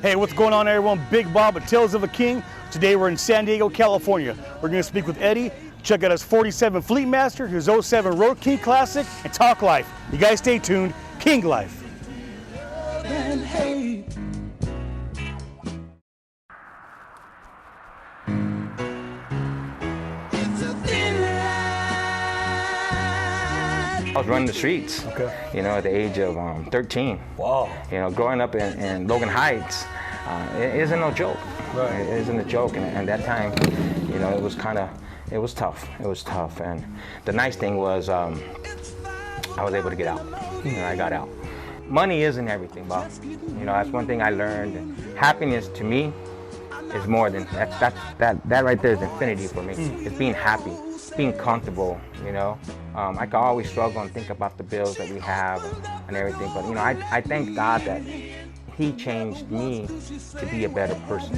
Hey, what's going on, everyone? Big Bob at Tales of a King. Today we're in San Diego, California. We're going to speak with Eddie, check out his 47 Fleetmaster, his 07 Roadking Classic, and talk life. You guys stay tuned. King Life. I was running the streets, you know, at the age of 13. Wow. You know, growing up in Logan Heights, it isn't no joke. Right. It isn't a joke, and that time, you know, it was tough. It was tough, and the nice thing was I was able to get out. You know, I got out. Money isn't everything, Bob. You know, that's one thing I learned. Happiness to me is more than that right there is infinity for me. It's being happy, being comfortable, you know. I can always struggle and think about the bills that we have and everything, but you know, I thank God that He changed me to be a better person.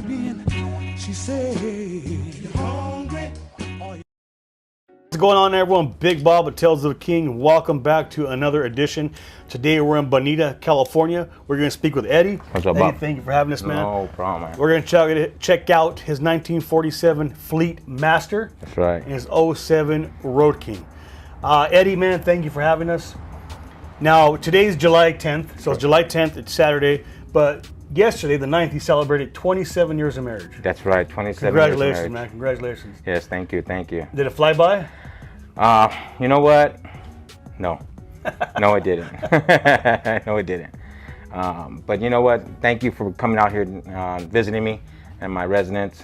What's going on, everyone? Big Bob at Tales of the King. Welcome back to another edition. Today we're in Bonita, California. We're going to speak with Eddie. What's up, Eddie, Bob? thank you for having us, man. No problem, man. We're going to check out his 1947 Fleetmaster. That's right. And his 07 Roadking. Eddie, man, thank you for having us. Now, today's July 10th, so it's July 10th, it's Saturday, but yesterday, the 9th, he celebrated 27 years of marriage. That's right, 27 years of Congratulations, marriage. man, congratulations. Yes, thank you, thank you. Did it fly by? You know what? No. No, it didn't. No, it didn't. But you know what? Thank you for coming out here visiting me and my residence.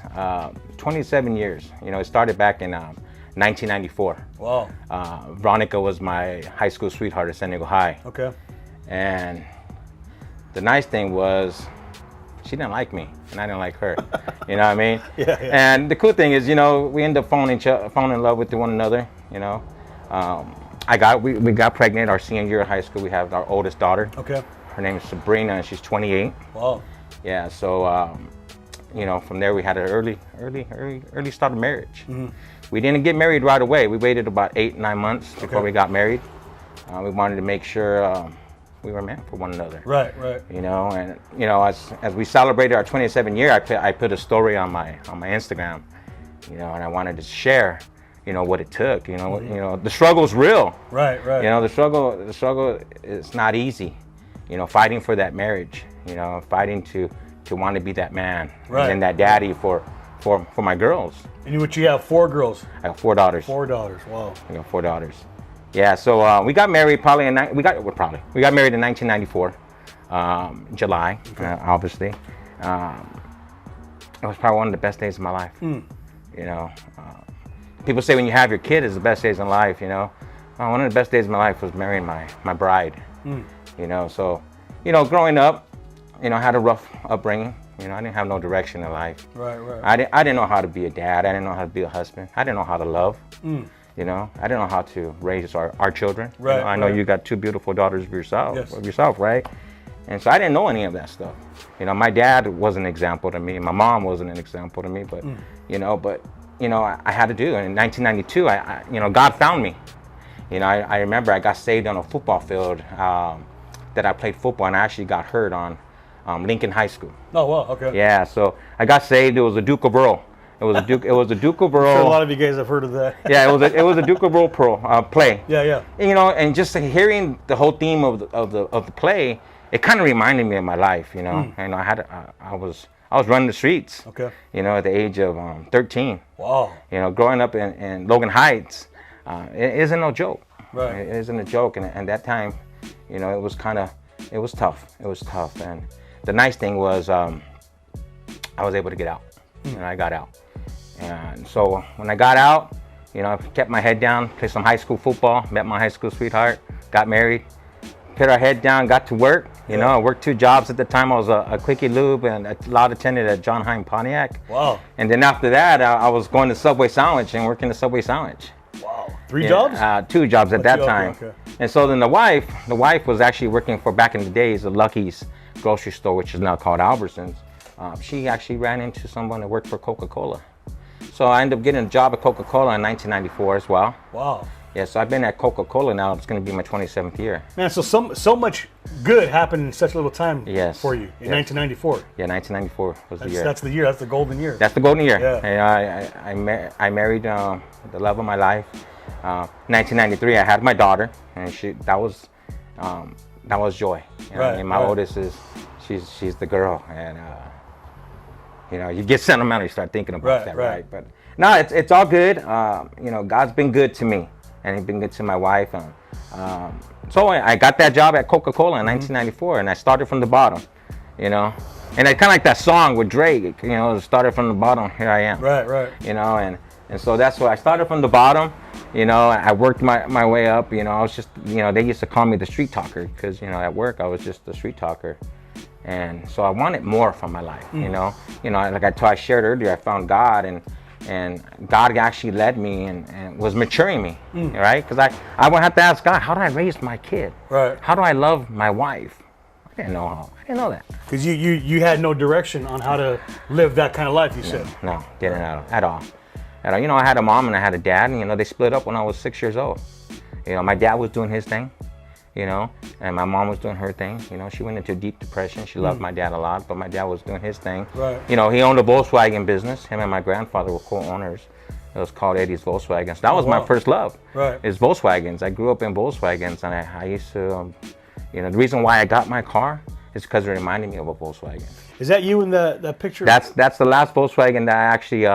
27 years. You know, it started back in 1994. Wow. Veronica was my high school sweetheart at San Diego High. Okay. And the nice thing was she didn't like me and I didn't like her. You know what I mean? Yeah. And the cool thing is, you know, we ended up falling in love with one another, you know. We got pregnant our senior year of high school. We have our oldest daughter. Okay. Her name is Sabrina and she's 28. Wow. Yeah, so you know, from there we had an early start of marriage. Mm-hmm. We didn't get married right away. We waited about 8-9 months before we got married. We wanted to make sure we were meant for one another. Right. You know, and you know, as we celebrated our 27th year, I put a story on my Instagram, you know, and I wanted to share, you know, what it took. You know, you know, the struggle's real. Right. You know, the struggle is not easy. You know, fighting for that marriage. You know, fighting to want to be that man and that daddy for my girls. And you have 4 girls? I have 4 daughters. 4 daughters. Wow. I got 4 daughters. Yeah, so we got married we got married in 1994, July, obviously. It was probably one of the best days of my life. You know, people say when you have your kid is the best days in life, you know. One of the best days of my life was marrying my bride. You know, so, you know, growing up, you know, I had a rough upbringing. You know, I didn't have no direction in life. Right. I didn't know how to be a dad. I didn't know how to be a husband. I didn't know how to love. You know, I didn't know how to raise our children. Right. You know, I know you got 2 beautiful daughters of yourself, Yes. Right? And so I didn't know any of that stuff. You know, my dad was an example to me. My mom wasn't an example to me, but you know, I had to do it. In 1992, you know, God found me. You know, I remember I got saved on a football field that I played football, and I actually got hurt on Lincoln High School. Oh, wow, okay. Yeah, so I got saved. It was a Duke of Earl. It was a Duke of Earl. I'm sure a lot of you guys have heard of that. Yeah, it was a Duke of Earl play. Yeah. And, you know, and just hearing the whole theme of the play, it kind of reminded me of my life. You know, and I was running the streets. Okay. You know, at the age of 13. Wow. You know, growing up in Logan Heights, it isn't no joke. Right. It isn't a joke, and that time, you know, it was tough. It was tough, and the nice thing was I was able to get out, and I got out. And so when I got out, you know, I kept my head down, played some high school football, met my high school sweetheart, got married, put our head down, got to work. You know, I worked 2 jobs at the time. I was a quickie lube and a lot attendant at John Hine Pontiac. Wow. And then after that, I was going to Subway Sandwich and working the Subway Sandwich. Wow. 3 jobs? 2 jobs at that time. Okay. And so then the wife was actually working for, back in the days, the Lucky's grocery store, which is now called Albertsons. She actually ran into someone that worked for Coca Cola. So I ended up getting a job at Coca Cola in 1994 as well. Wow. Yeah, so I've been at Coca Cola now. It's going to be my 27th year. Man, so much good happened in such little time for you in 1994. Yeah, 1994 was the year. That's the year. That's the golden year. That's the golden year. Yeah. And I married the love of my life. 1993, I had my daughter, and that was joy. And my oldest she's the girl, and you get sentimental. You start thinking about that, right? But no, it's all good. God's been good to me, and He's been good to my wife. So I got that job at Coca Cola in 1994, and I started from the bottom. And I kind of like that song with Drake. Started from the bottom. Here I am. Right. And so that's why I started from the bottom. I worked my way up. I was just, they used to call me the street talker because, at work I was just the street talker. And so I wanted more from my life, like I shared earlier, I found God, and God actually led me and was maturing me, right? Because I would have to ask God, how do I raise my kid? Right. How do I love my wife? I didn't know that. Because you had no direction on how to live that kind of life, you said. No, didn't at all. And, I had a mom and I had a dad, and, they split up when I was 6 years old. My dad was doing his thing, and my mom was doing her thing. She went into deep depression. She loved my dad a lot, but my dad was doing his thing. Right. He owned a Volkswagen business. Him and my grandfather were co-owners. It was called Eddie's Volkswagen. So that was my first love. Right. Is Volkswagens. I grew up in Volkswagens, and I used to, the reason why I got my car is because it reminded me of a Volkswagen. Is that you in that picture? That's the last Volkswagen that I actually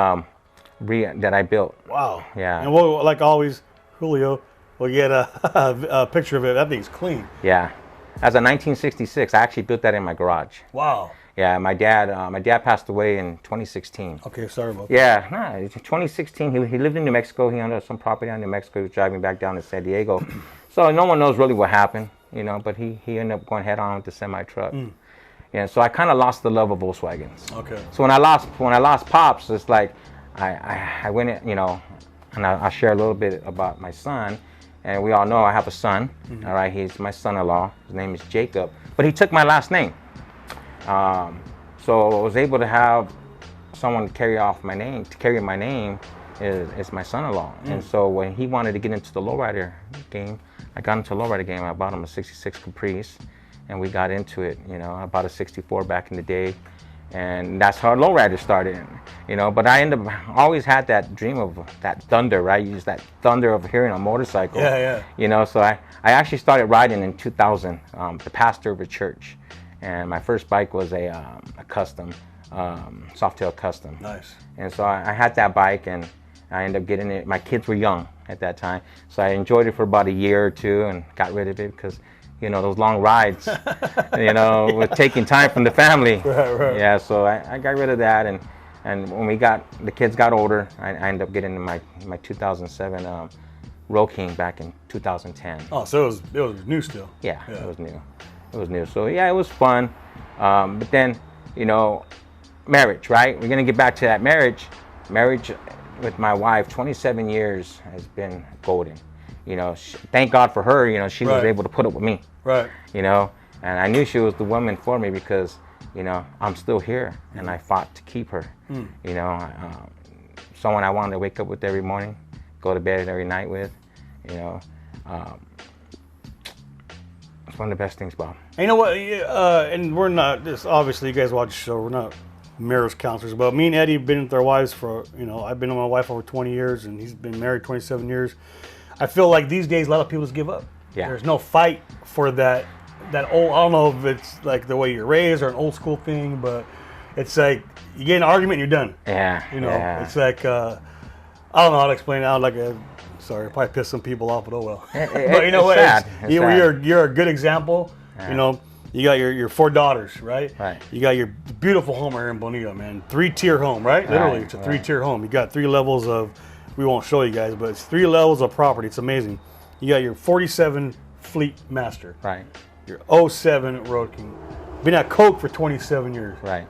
that I built. Wow. Yeah. And we'll, like always, Julio, we'll get a picture of it. That thing's clean. Yeah. As a 1966, I actually built that in my garage. Wow. Yeah, my dad passed away in 2016. Okay, sorry about that. Yeah, 2016, he lived in New Mexico. He owned some property in New Mexico. He was driving back down to San Diego. So no one knows really what happened, but he ended up going head on with the semi-truck. Yeah, so I kind of lost the love of Volkswagens. Okay. So when I lost Pops, it's like I went in, and I'll share a little bit about my son. And we all know I have a son, all right? He's my son-in-law. His name is Jacob, but he took my last name. So I was able to have someone carry my name is my son-in-law. And so when he wanted to get into the lowrider game, I got into the lowrider game. I bought him a 66 Caprice, and we got into it. I bought a 64 back in the day. And that's how lowrider started, But I always had that dream of that thunder, right? You use that thunder of hearing a motorcycle. Yeah. So I actually started riding in 2000, the pastor of a church, and my first bike was a custom, Softail Custom. Nice. And so I had that bike, and I ended up getting it. My kids were young at that time, so I enjoyed it for about a year or two, and got rid of it because. Those long rides, with taking time from the family. Right. Yeah, so I got rid of that, and when the kids got older, I ended up getting my 2007 Roadking back in 2010. Oh, so it was new still. Yeah, it was new. It was new. So yeah, it was fun. But then, marriage, right? We're gonna get back to that marriage. Marriage with my wife, 27 years has been golden. Thank God for her, she was able to put up with me. Right. And I knew she was the woman for me because, I'm still here and I fought to keep her. Someone I wanted to wake up with every morning, go to bed every night with, It's one of the best things, Bob. And you know what? And we're not, obviously you guys watch the show, we're not marriage counselors, but me and Eddie have been with our wives for, I've been with my wife over 20 years and he's been married 27 years. I feel like these days a lot of people just give up. Yeah. There's no fight for that old, I don't know if it's like the way you're raised or an old school thing, but it's like you get an argument and you're done. Yeah. It's like, I don't know how to explain it. Sorry, I probably pissed some people off, but oh well. But you know what? You're a good example. Yeah. You got your 4 daughters, right? Right. You got your beautiful home here in Bonito, man. 3-tier home, right? Literally, it's a 3-tier home. You got 3 levels of, we won't show you guys, but it's 3 levels of property. It's amazing. You got your 47 Fleetmaster. Right. Your 07 Roadking. Been at Coke for 27 years. Right.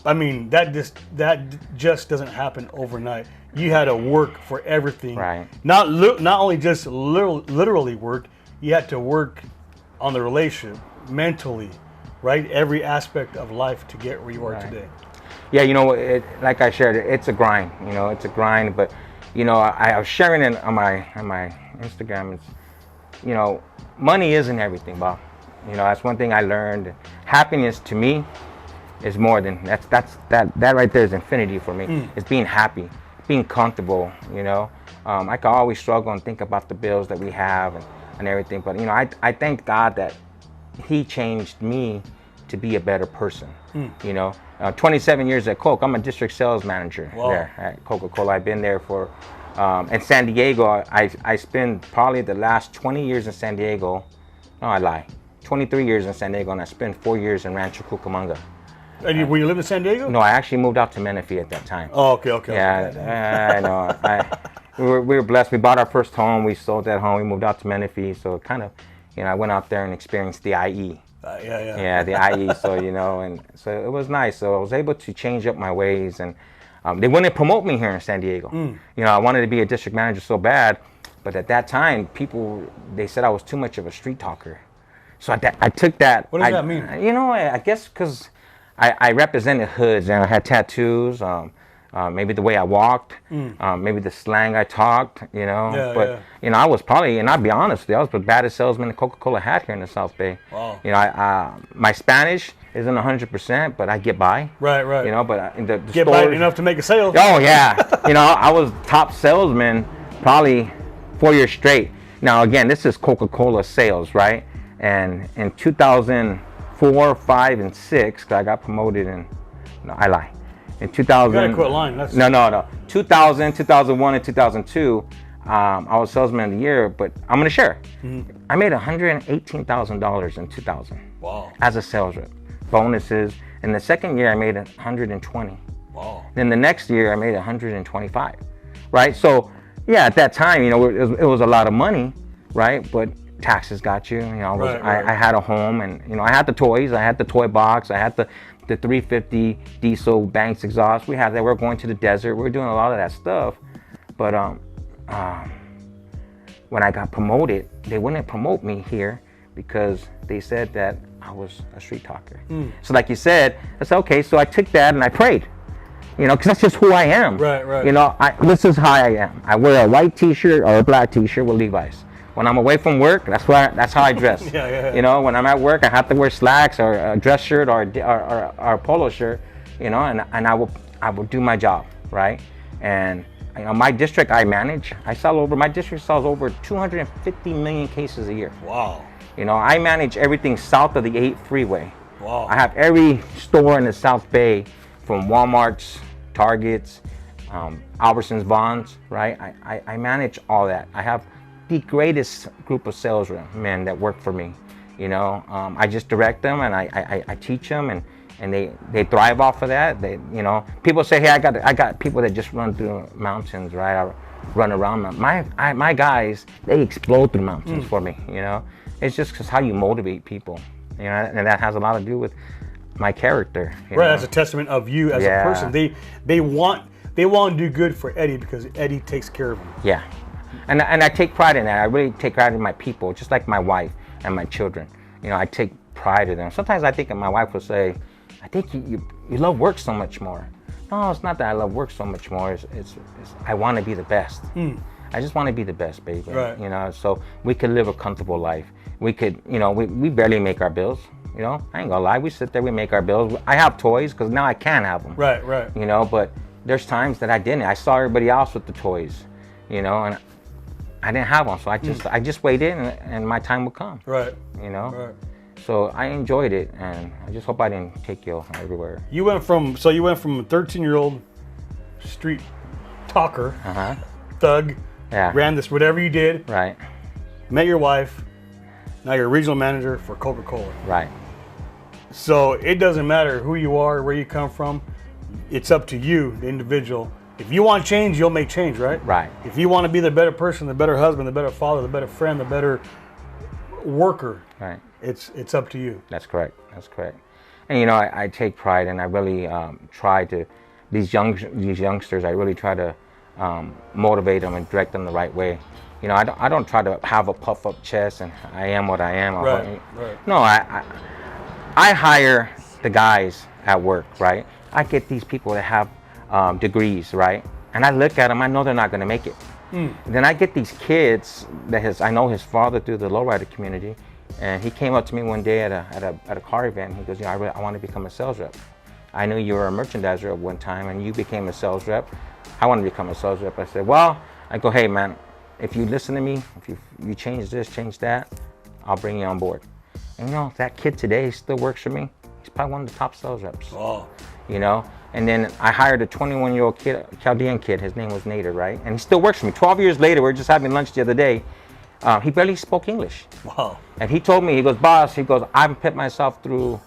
I mean, that just doesn't happen overnight. You had to work for everything. Right. Not only just literally work, you had to work on the relationship, mentally, right? Every aspect of life to get where you are today. Yeah, like I shared, it's a grind. It's a grind, but you know, I was sharing it on my Instagram. It's, you know, money isn't everything, Bob. You know, that's one thing I learned. Happiness to me is more than that right there is infinity for me. It's being happy, being comfortable. You know, I can always struggle and think about the bills that we have and everything. But you know, I thank God that He changed me to be a better person. You know, 27 years at Coke. I'm a district sales manager there at Coca Cola. I've been there for in San Diego. I spent probably the last 20 years in San Diego. No, I lie. 23 years in San Diego, and I spent 4 years in Rancho Cucamonga. And were you living in San Diego? No, I actually moved out to Menifee at that time. Oh, okay. Yeah, I know. We were blessed. We bought our first home. We sold that home. We moved out to Menifee. So kind of, you know, I went out there and experienced the IE. Yeah, the IE. So, you know, and so it was nice. So I was able to change up my ways, and they wouldn't promote me here in San Diego. You know, I wanted to be a district manager so bad, but at that time, they said I was too much of a street talker. So I took that. What does that mean? You know, I guess because I represented hoods and I had tattoos. Maybe the way I walked, maybe the slang I talked, you know. You know, I was probably, and I'll be honest with you, I was the baddest salesman that Coca-Cola had here in the South Bay. Wow. You know, my Spanish isn't 100%, but I get by. Right. You know, but the get stores, by enough to make a sale. Oh yeah. You know, I was top salesman probably 4 years straight. Now again, this is Coca-Cola sales, right? And in 2004, 5, and 6, 'cause I got promoted in, no, I lie. In 2000, you gotta quit lying. No. 2000, 2001, and 2002, I was salesman of the year. But I'm gonna share. I made $118,000 in 2000. Wow. As a sales rep, bonuses. In the second year, I made 120. Wow. Then the next year, I made 125. Right. So yeah, at that time, you know, it was a lot of money, right? But taxes got you. You know, I had a home, and you know, I had the toys. I had the toy box. I had the 350 diesel Banks exhaust. We had that. We were going to the desert. We were doing a lot of that stuff. But when I got promoted, they wouldn't promote me here because they said that I was a street talker. So like you said, I said, okay, so I took that and I prayed. You know, because that's just who I am. Right. You know, this is how I am. I wear a white t-shirt or a black t-shirt with Levi's. When I'm away from work, that's how I dress. You know, when I'm at work, I have to wear slacks or a dress shirt or a polo shirt. You know, and I will do my job, right? And you know, my district I manage, my district sells over 250 million cases a year. Wow. You know, I manage everything south of the 8 freeway. Wow. I have every store in the South Bay, from Walmart's, Target's, Albertsons, Vons, right? I manage all that. I have the greatest group of salesmen that work for me. You know, I just direct them and I teach them, and they thrive off of that. They, you know, people say, hey, I got people that just run through mountains, right? I run around them. My guys, they explode through mountains for me. You know, it's just how you motivate people. You know, and that has a lot to do with my character. Right, know? As a testament of you as a person. They want to do good for Eddie because Eddie takes care of them. Yeah. And I take pride in that. I really take pride in my people, just like my wife and my children. You know, I take pride in them. Sometimes I think my wife will say, I think you love work so much more. No, it's not that I love work so much more. It's I want to be the best. I just want to be the best, baby. Right. You know, so we could live a comfortable life. We could, you know, we barely make our bills. You know, I ain't gonna lie. We sit there, we make our bills. I have toys because now I can have them. Right. You know, but there's times that I didn't. I saw everybody else with the toys, you know, and I didn't have one. So I just waited and my time would come. Right. You know? Right. So I enjoyed it, and I just hope I didn't take you everywhere. You went from a 13-year-old street talker, thug, ran this whatever you did. Right. Met your wife. Now you're a regional manager for Coca-Cola. Right. So it doesn't matter who you are, where you come from. It's up to you, the individual. If you want change, you'll make change, right? Right. If you want to be the better person, the better husband, the better father, the better friend, the better worker, right, it's up to you. That's correct. And you know, I take pride, and I really try to these youngsters. I really try to motivate them and direct them the right way. You know, I don't try to have a puff up chest and I am what I am. Right. No, I hire the guys at work, right? I get these people that have degrees, right? And I look at them, I know they're not going to make it. Then I get these kids I know his father through the lowrider community, and he came up to me one day at a car event. He goes, I want to become a sales rep. I knew you were a merchandiser at one time, and you became a sales rep. I want to become a sales rep. I said, well, I go, hey man, if you listen to me, if you change this, change that, I'll bring you on board. And that kid today still works for me. He's probably one of the top sales reps. Oh. And then I hired a 21-year-old kid, Chaldean kid. His name was Nader, right? And he still works for me. 12 years later, we were just having lunch the other day. He barely spoke English. Wow. And he told me, he goes, boss, I've put myself through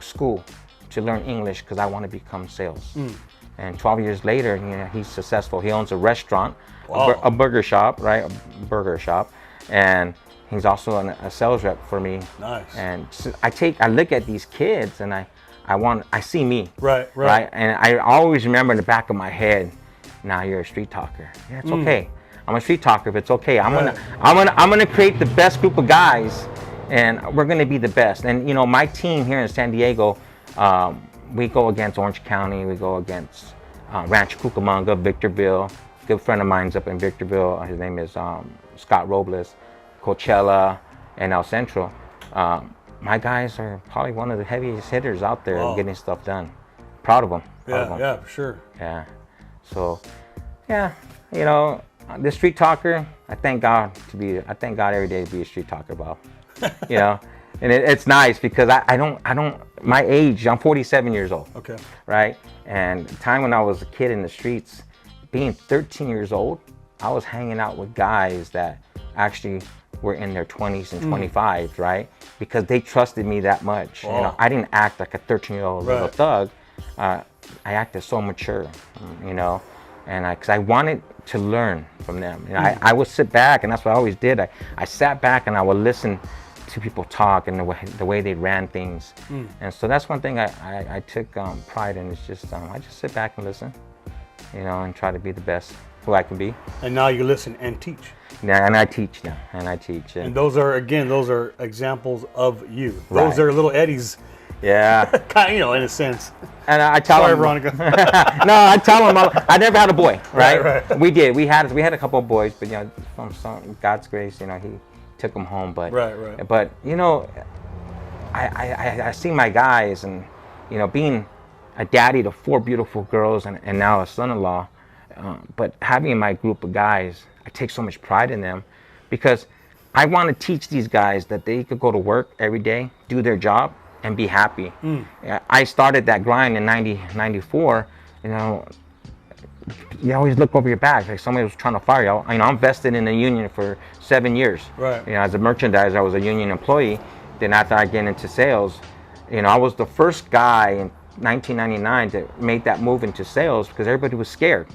school to learn English because I want to become sales. And 12 years later, he's successful. He owns a restaurant, wow. a burger shop, right? A burger shop. And he's also a sales rep for me. Nice. And so I look at these kids and I see me. Right. And I always remember in the back of my head, now you're a street talker. Yeah, it's okay. I'm a street talker, but it's okay. I'm gonna create the best group of guys, and we're gonna be the best. And my team here in San Diego, we go against Orange County, we go against Rancho Cucamonga, Victorville. A good friend of mine's up in Victorville. His name is Scott Robles, Coachella, and El Centro. My guys are probably one of the heaviest hitters out there. Wow. Getting stuff done. Proud of them. Yeah, for sure. Yeah. So, yeah, the street talker. I thank God every day to be a street talker, Bob. And it's nice because I don't. My age, I'm 47 years old. Okay. Right. And the time when I was a kid in the streets, being 13 years old, I was hanging out with guys that actually were in their 20s and 25s, right? Because they trusted me that much. Wow. I didn't act like a 13-year-old little thug. I acted so mature, and because I wanted to learn from them. I would sit back, and that's what I always did. I sat back and I would listen to people talk and the way they ran things. And so that's one thing I took pride in. Is just I just sit back and listen, and try to be the best who I can be. And now you listen and teach. Yeah, and I teach now, And those are examples of you. Right. Those are little Eddies. Yeah. Kind of, in a sense. And I tell Sorry, them, Veronica. No, I tell them I never had a boy, right? Right. We did. We had a couple of boys, but from God's grace, he took them home. But right. But I see my guys, and being a daddy to 4 beautiful girls and now a son-in-law, but having my group of guys, I take so much pride in them because I want to teach these guys that they could go to work every day, do their job, and be happy. I started that grind in 94. You always look over your back like somebody was trying to fire you. I'm vested in the union for 7 years. Right. As a merchandiser, I was a union employee. Then after I get into sales, I was the first guy in 1999 to make that move into sales because everybody was scared.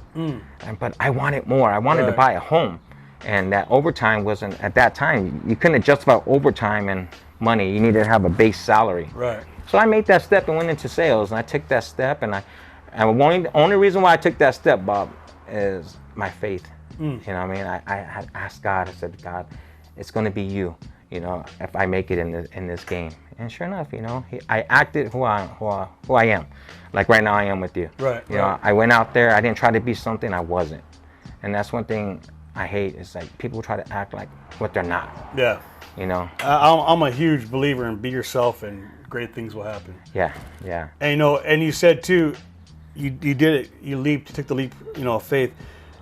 But I wanted more. I wanted to buy a home. And that overtime wasn't, at that time, you couldn't justify overtime and money. You needed to have a base salary. Right. So I made that step and went into sales, and I took that step, and the only reason why I took that step, Bob, is my faith. I asked God, I said, God, it's going to be you, if I make it in this game. And sure enough, I acted who I am. Like right now I am with you. Right. I went out there, I didn't try to be something I wasn't. And that's one thing I hate is like people try to act like what they're not. Yeah. I'm a huge believer in be yourself and great things will happen. Yeah. And and you said too, you did it, you took the leap, of faith.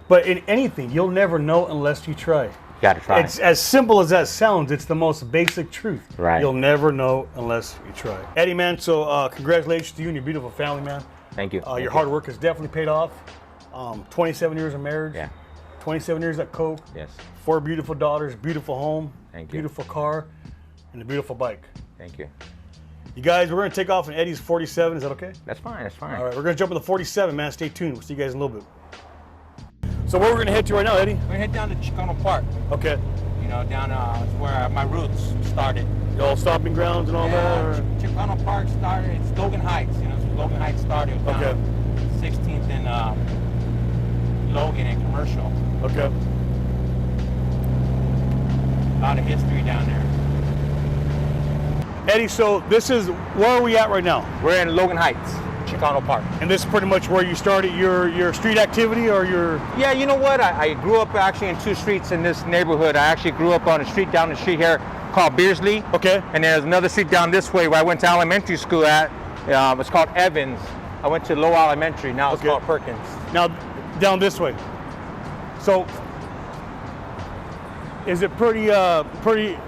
But in anything, you'll never know unless you try. You gotta try. It's as simple as that sounds. It's the most basic truth. Right. You'll never know unless you try. Eddie, man, so congratulations to you and your beautiful family, man. Thank you. Your hard work has definitely paid off. 27 years of marriage. Yeah. 27 years at Coke. Yes. 4 beautiful daughters, beautiful home, Thank you. beautiful car, and a beautiful bike. Thank you. You guys, we're going to take off in Eddie's 47. Is that okay? That's fine. All right, we're going to jump in the 47, man. Stay tuned. We'll see you guys in a little bit. So where we're going to head to right now, Eddie? We're head down to Chicano Park. Okay. Down where my roots started. The old stomping grounds and all that? Or? Chicano Park started, it's Logan Heights. It's Logan Heights started. It was down 16th and Logan and Commercial. Okay. A lot of history down there. Eddie, so where are we at right now? We're in Logan Heights. Chicano Park. And this is pretty much where you started your street activity, or your... Yeah, you know what? I grew up actually in 2 streets in this neighborhood. I actually grew up on a street down the street here called Beersley. Okay. And there's another street down this way where I went to elementary school at. It's called Evans. I went to Low Elementary. Now it's called Perkins. Now, down this way. So, is it pretty,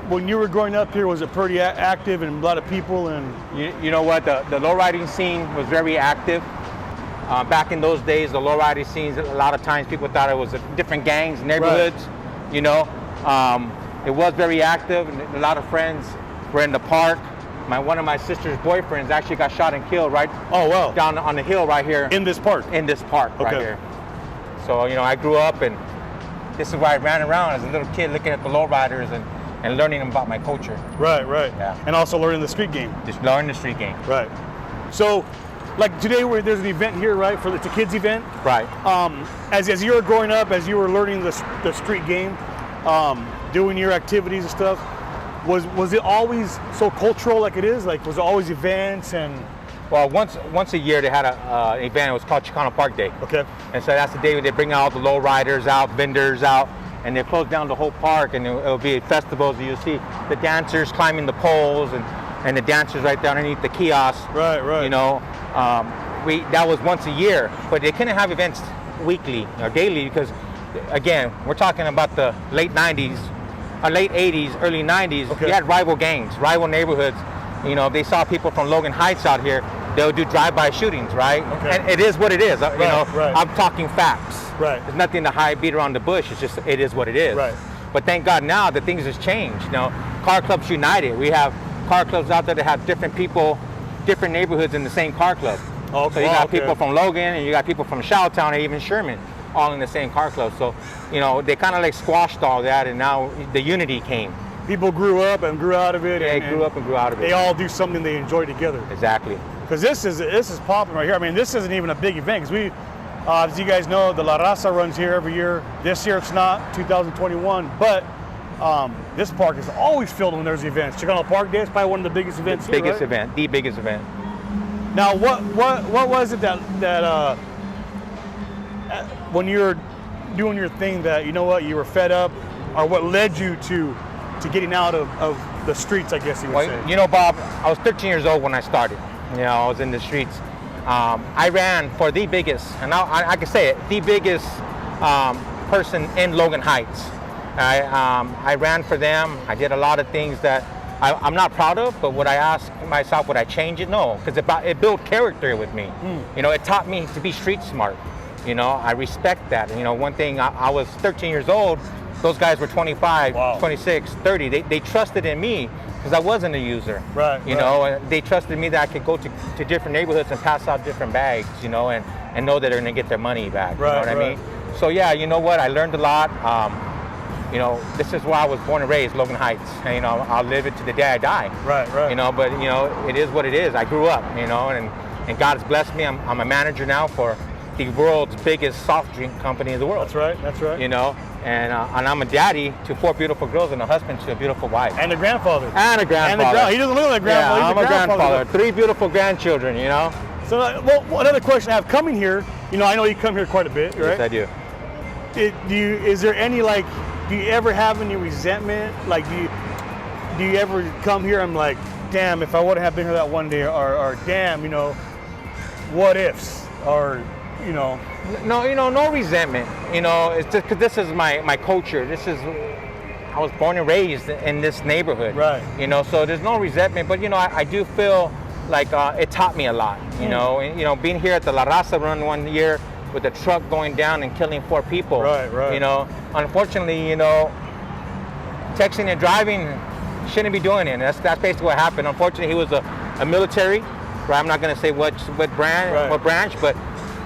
when you were growing up here, was it pretty active and a lot of people? And you know what? The lowriding scene was very active. Back in those days, the lowriding scenes, a lot of times people thought it was different gangs, neighborhoods, right. you know. It was very active, and a lot of friends were in the park. One of my sister's boyfriends actually got shot and killed right down on the hill right here. In this park? In this park right here. So, you know, I grew up, and this is why I ran around as a little kid looking at the lowriders and learning about my culture. Right, right. Yeah. And also learning the street game. Just learning the street game. Right. So, like today there's an event here, right? It's a kids event. Right. As you were growing up, as you were learning the street game, doing your activities and stuff, was it always so cultural like it is? Like, was it always events and? Well, once a year they had an event. It was called Chicano Park Day. Okay. And so that's the day where they bring all the low riders out, vendors out, and they close down the whole park. And it'll be festivals. You'll see the dancers climbing the poles and the dancers right there underneath the kiosks. Right, right. You know, that was once a year, but they couldn't have events weekly or daily because, again, we're talking about the late 90s, or late 80s, early 90s. Okay. You had rival gangs, rival neighborhoods. You know, they saw people from Logan Heights out here, they'll do drive-by shootings, right? Okay. And it is what it is. You know, right. I'm talking facts. Right. There's nothing to hide, beat around the bush. It's just, it is what it is. Right. But thank God now that things has changed. You know, car clubs united. We have car clubs out there that have different people, different neighborhoods in the same car club. Oh, so you got people from Logan and you got people from Showtown and even Sherman, all in the same car club. So, you know, they kind of like squashed all that, and now the unity came. People grew up and grew out of it. They grew up and grew out of it. They all do something they enjoy together. Exactly. Because this is popping right here. I mean, this isn't even a big event. Because we, as you guys know, the La Raza runs here every year. This year it's not, 2021. But this park is always filled when there's events. Chicano Park Day is probably one of the biggest events here, Biggest right? event, the biggest event. Now, what was it that when you were doing your thing that, you know what, you were fed up, or what led you to getting out of the streets, I guess you would say? You know, Bob, I was 13 years old when I started. You know, I was in the streets. I ran for the biggest, and I can say it, the biggest person in Logan Heights. I ran for them. I did a lot of things that I'm not proud of, but would I ask myself, would I change it? No, because it built character with me. You know, it taught me to be street smart. You know, I respect that. You know, one thing, I was 13 years old. Those guys were 25, wow. 26, 30. They trusted in me because I wasn't a user. Right. You know, and they trusted me that I could go to different neighborhoods and pass out different bags, you know, and know that they're going to get their money back. Right, you know what I mean? So, yeah, you know what? I learned a lot. You know, this is where I was born and raised, Logan Heights. And, you know, I'll live it to the day I die. Right, right. You know, but, you know, it is what it is. I grew up, you know, and God has blessed me. I'm a manager now for the world's biggest soft drink company in the world. That's right, that's right. You know, and I'm a daddy to 4 beautiful girls and a husband to a beautiful wife. And a grandfather. And a grandfather. He doesn't look like a grandfather. Yeah, He's I'm a grandfather. 3 beautiful grandchildren, you know. So, well, another question I have coming here, you know, I know you come here quite a bit, right? Yes, I do. Is there any, like, do you ever have any resentment? Like, do you ever come here and like, damn, if I wouldn't have been here that one day, or damn, you know, what ifs, or, you know. No, you know, no resentment. You know, it's just because this is my culture. I was born and raised in this neighborhood. Right. You know, so there's no resentment, but, you know, I do feel like it taught me a lot, you know. And, you know, being here at the La Raza run one year with a truck going down and killing 4 people. Right, right. You know, unfortunately, you know, texting and driving, shouldn't be doing it. That's basically what happened. Unfortunately, he was a military, right? I'm not going to say what brand, right. what branch, but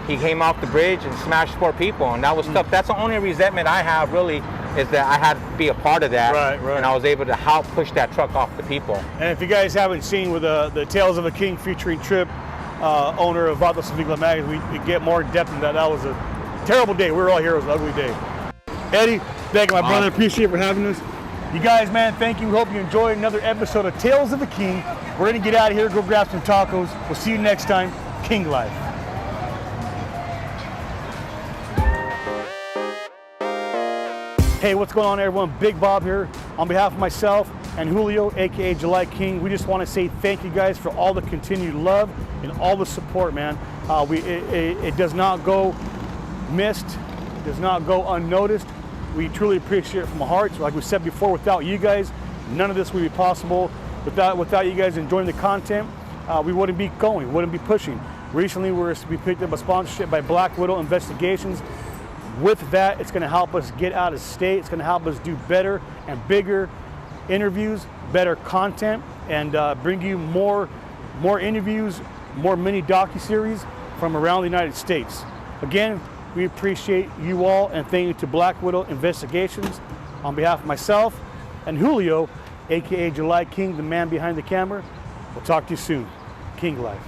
he came off the bridge and smashed 4 people, and that was tough. That's the only resentment I have, really, is that I had to be a part of that, right, right. and I was able to help push that truck off the people. And if you guys haven't seen with the Tales of a King featuring Trip, owner of Volkswagen magazine, we get more in depth in that. That was a terrible day. We were all here. It was an ugly day. Eddie, thank you, my brother. Appreciate you for having us. You guys, man, thank you. We hope you enjoyed another episode of Tales of a King. We're going to get out of here, go grab some tacos. We'll see you next time. King Life. Hey, what's going on, everyone? Big Bob here. On behalf of myself and Julio, aka July King, we just want to say thank you guys for all the continued love and all the support, man. It does not go missed, does not go unnoticed. We truly appreciate it from our hearts. Like we said before, without you guys, none of this would be possible. Without you guys enjoying the content, we wouldn't be going, wouldn't be pushing. Recently, we picked up a sponsorship by Black Widow Investigations. With that, it's going to help us get out of state. It's going to help us do better and bigger interviews, better content, and bring you more interviews, more mini docuseries from around the United States. Again, we appreciate you all, and thank you to Black Widow Investigations. On behalf of myself and Julio, aka July King, the man behind the camera, we'll talk to you soon. King Life.